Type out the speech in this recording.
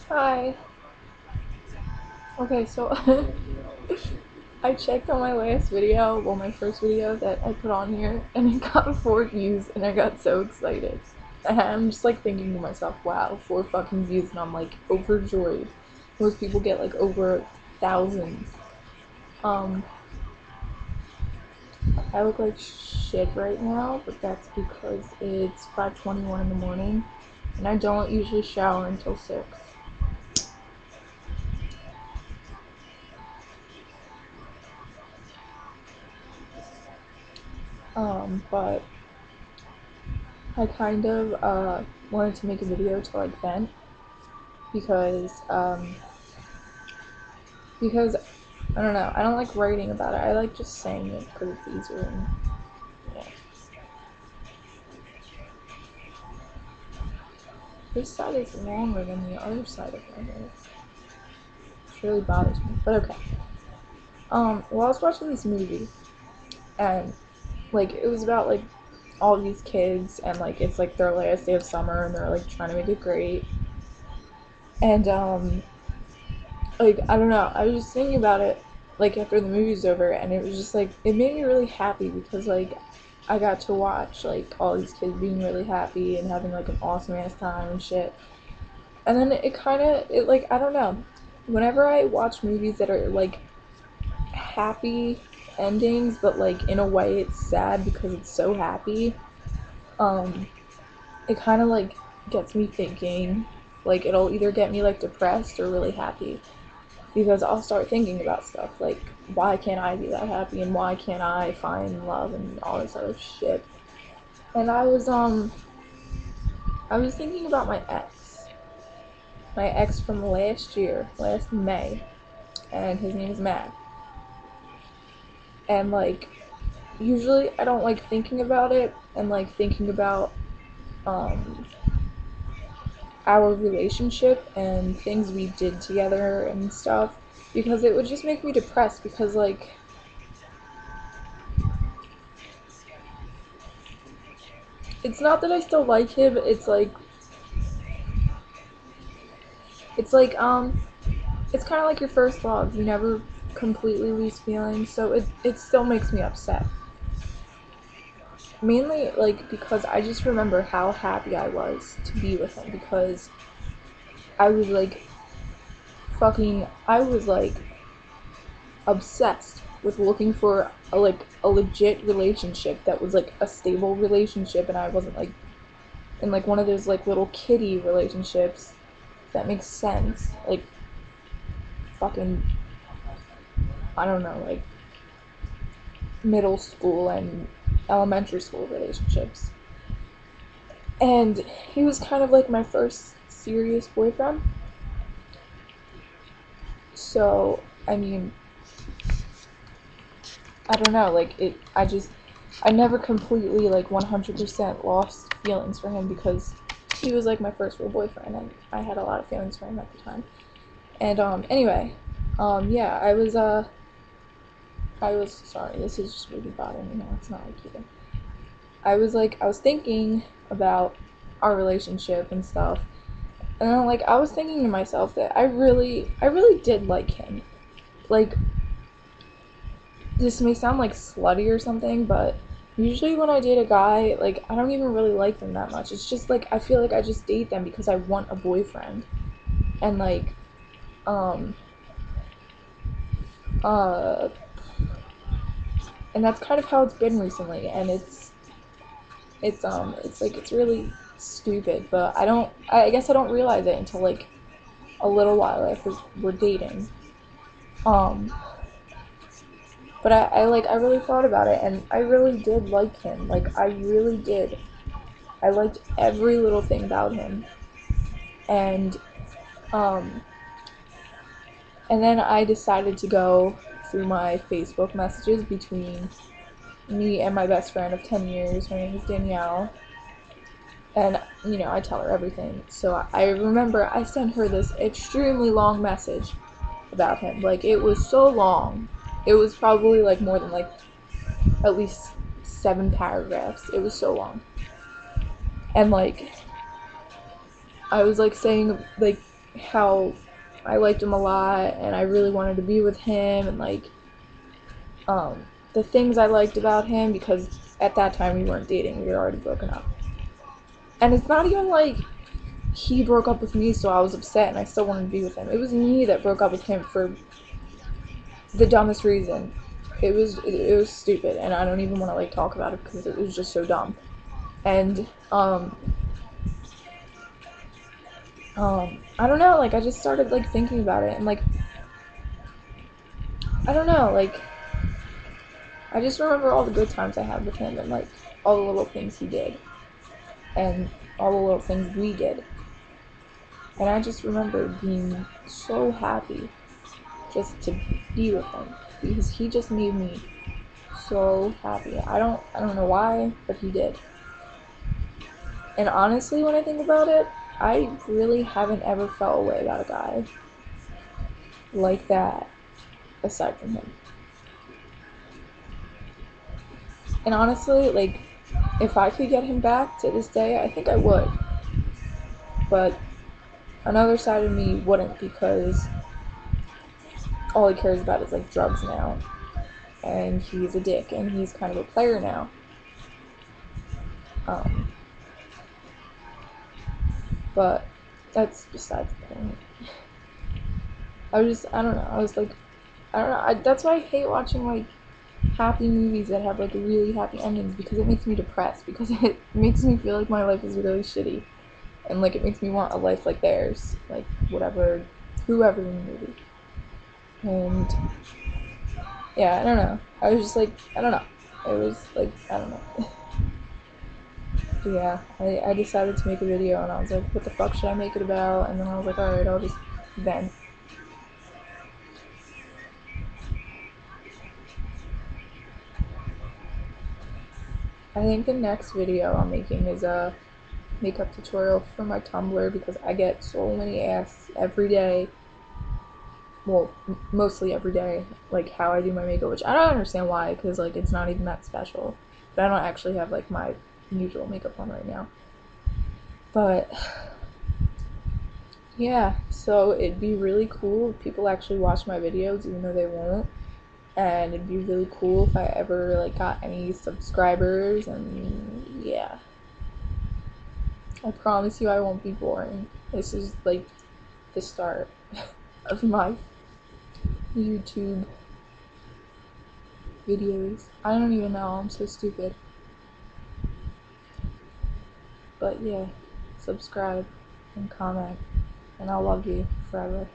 Hi. Okay, so I checked on my last video, well, my first video that I put on here, and it got 4 views, and I got so excited. And I'm just like thinking to myself, wow, 4 fucking views, and I'm like overjoyed. Most people get like over thousands. Um, I look like shit right now, but that's because it's 5:21 in the morning, and I don't usually shower until 6. But I kind of wanted to make a video to like vent because because I don't know, I don't like writing about it. I like just saying it because it's easier and yeah. This side is longer than the other side of my hair. It really bothers me. But okay. Well, I was watching this movie and like it was about like all these kids and like it's like their last day of summer and they're like trying to make it great. And like I don't know, I was just thinking about it like after the movie's over and it was just like it made me really happy because like I got to watch like all these kids being really happy and having like an awesome ass time and shit. And then it kind of it like I don't know. Whenever I watch movies that are like happy endings but like in a way it's sad because it's so happy, um it kind of like gets me thinking. Like it'll either get me like depressed or really happy because I'll start thinking about stuff like why can't I be that happy and why can't I find love and all this other shit. And I was thinking about my ex from last year, last May, and his name is Matt. And like usually I don't like thinking about it and like thinking about um our relationship and things we did together and stuff because it would just make me depressed because like it's not that I still like him, it's like it's kind of like your first love. You never completely lose feelings, so it still makes me upset. Mainly like because I just remember how happy I was to be with him because I was like I was like obsessed with looking for a legit relationship that was like a stable relationship and I wasn't like in like one of those like little kiddie relationships that makes sense. Like fucking I don't know, like middle school and elementary school relationships. And he was kind of like my first serious boyfriend. So, I mean, I don't know, like I never completely like 100% lost feelings for him because he was like my first real boyfriend and I had a lot of feelings for him at the time. And anyway, yeah, I was sorry, this is just really bothering me now. It's not like you. I was thinking about our relationship and stuff. And then like I was thinking to myself that I really did like him. Like this may sound like slutty or something, but usually when I date a guy, like I don't even really like them that much. It's just like I feel like I just date them because I want a boyfriend. And like um uh and that's kind of how it's been recently and it's like it's really stupid, but I guess I don't realize it until like a little while after we're dating. Um but I really thought about it and I really did like him. Like I really did. I liked every little thing about him. And um and then I decided to go through my Facebook messages between me and my best friend of 10 years. Her name is Danielle. And, you know, I tell her everything. So I remember I sent her this extremely long message about him. Like, it was so long. It was probably, like, more than, like, at least 7 paragraphs. It was so long. And, like, I was, like, saying, like, how I liked him a lot and I really wanted to be with him, and like the things I liked about him, because at that time we weren't dating, we were already broken up. And it's not even like he broke up with me so I was upset and I still wanted to be with him. It was me that broke up with him for the dumbest reason. It was stupid, and I don't even want to like talk about it because it was just so dumb. And I don't know, like I just started like thinking about it, and like I don't know, like I just remember all the good times I had with him, and like all the little things he did and all the little things we did. And I just remember being so happy just to be with him, because he just made me so happy. I don't know why, but he did. And honestly, when I think about it, I really haven't ever felt a way about a guy like that aside from him. And honestly, like, if I could get him back to this day, I think I would. But another side of me wouldn't, because all he cares about is like drugs now. And he's a dick, and he's kind of a player now. Um, but that's besides the point. I don't know, I was like, I don't know, that's why I hate watching like happy movies that have like really happy endings, because it makes me depressed, because it makes me feel like my life is really shitty, and like it makes me want a life like theirs, like whatever, whoever in the movie. And yeah, I don't know, I was just like, I don't know, it was like, I don't know. But yeah, I decided to make a video, and I was like, what the fuck should I make it about? And then I was like, alright, I'll just vent. I think the next video I'm making is a makeup tutorial for my Tumblr, because I get so many asks every day, well, mostly every day, like how I do my makeup, which I don't understand why, because like it's not even that special. But I don't actually have like my usual makeup on right now. But yeah, so it'd be really cool if people actually watch my videos, even though they won't. And it'd be really cool if I ever like got any subscribers, and yeah. I promise you I won't be boring. This is like the start of my YouTube videos. I don't even know, I'm so stupid. But yeah, subscribe and comment, and I'll love you forever.